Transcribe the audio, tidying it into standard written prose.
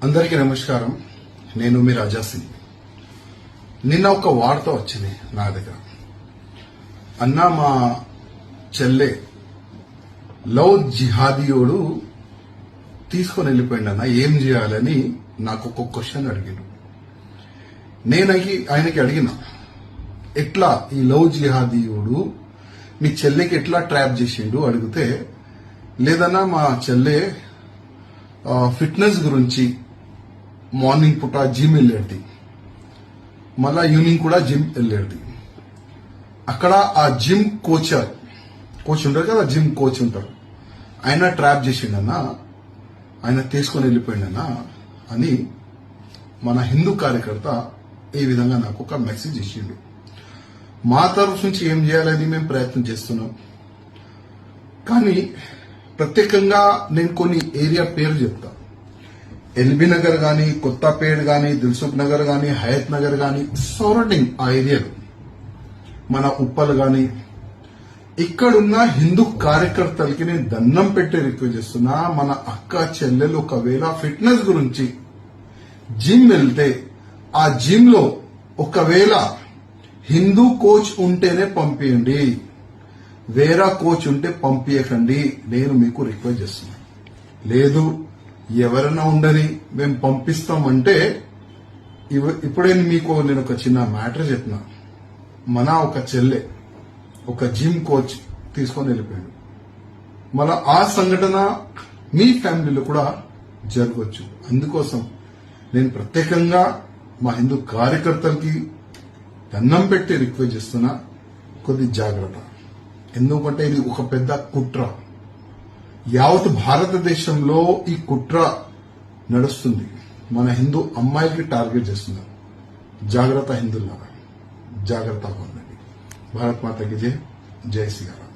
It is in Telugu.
అందరికీ నమస్కారం. నేను మీ రాజాసింగ్. నిన్న ఒక వార్త వచ్చింది నా దగ్గర. అన్న, మా చెల్లె లవ్ జిహాదీయోడు తీసుకొని వెళ్ళిపోయిందన్న, ఏం చేయాలని నాకు ఒక క్వశ్చన్ అడిగాడు. నేను ఆయనకి అడిగిన, ఎట్లా ఈ లవ్ జిహాదీయుడు మీ చెల్లెకి ఎట్లా ట్రాప్ చేసిండు అడిగితే, లేదన్నా మా చెల్లె ఫిట్నెస్ గురించి మార్నింగ్ పూట జిమ్ వెళ్ళేది, మళ్ళా ఈవినింగ్ కూడా జిమ్ వెళ్ళేది. అక్కడ ఆ జిమ్ కోచ్ ఉంటారు కదా, జిమ్ కోచ్ ఉంటారు, ఆయన ట్రాప్ చేసిండన్నా, ఆయన తీసుకొని వెళ్ళిపోయిండన్నా అని మన హిందూ కార్యకర్త ఈ విధంగా నాకు ఒక మెసేజ్ ఇచ్చిండు. మా తరఫు నుంచి ఏం చేయాలని మేము ప్రయత్నం చేస్తున్నాం. కానీ ప్రత్యేకంగా నేను కొన్ని ఏరియా పేరు చెప్తా. ఎల్బీ నగర్ గాని, కొత్తపేట గాని, దిల్సుఖ్ నగర్ గాని, హయత్ నగర్ గాని, సరౌండింగ్ ఆ ఏరియాలు, మన ఉప్పల్ గాని, ఇక్కడున్న హిందూ కార్యకర్తలకి నేను దండం పెట్టి రిక్వెస్ట్ చేస్తున్నా. మన అక్క చెల్లెలు ఒకవేళ ఫిట్నెస్ గురించి జిమ్ వెళ్తే, ఆ జిమ్ లో ఒకవేళ హిందూ కోచ్ ఉంటేనే పంపియండి, వేరే కోచ్ ఉంటే పంపించకండి. నేను మీకు రిక్వెస్ట్ చేస్తున్నా. లేదు ఎవరైనా ఉండని మేము పంపిస్తామంటే, ఇప్పుడే మీకు నేను ఒక చిన్న మ్యాటర్ చెప్తున్నా. మన ఒక చెల్లె ఒక జిమ్ కోచ్ తీసుకొని వెళ్ళిపోయాడు. మళ్ళా ఆ సంఘటన మీ ఫ్యామిలీలో కూడా జరగవచ్చు. అందుకోసం నేను ప్రత్యేకంగా మా హిందూ కార్యకర్తలకి దండం పెట్టి రిక్వెస్ట్ చేస్తున్నా, కొద్ది జాగ్రత్త. ఎందుకంటే ఇది ఒక పెద్ద కుట్ర. యావత్ భారతదేశంలో ఈ కుట్ర నడుస్తుంది. మన హిందూ అమ్మాయిలకి టార్గెట్ చేస్తున్నారు. జాగ్రత్త హిందువులారా, జాగ్రత్తగా ఉండండి. భారత్ మాతకి జై, జై శ్రీరామ్.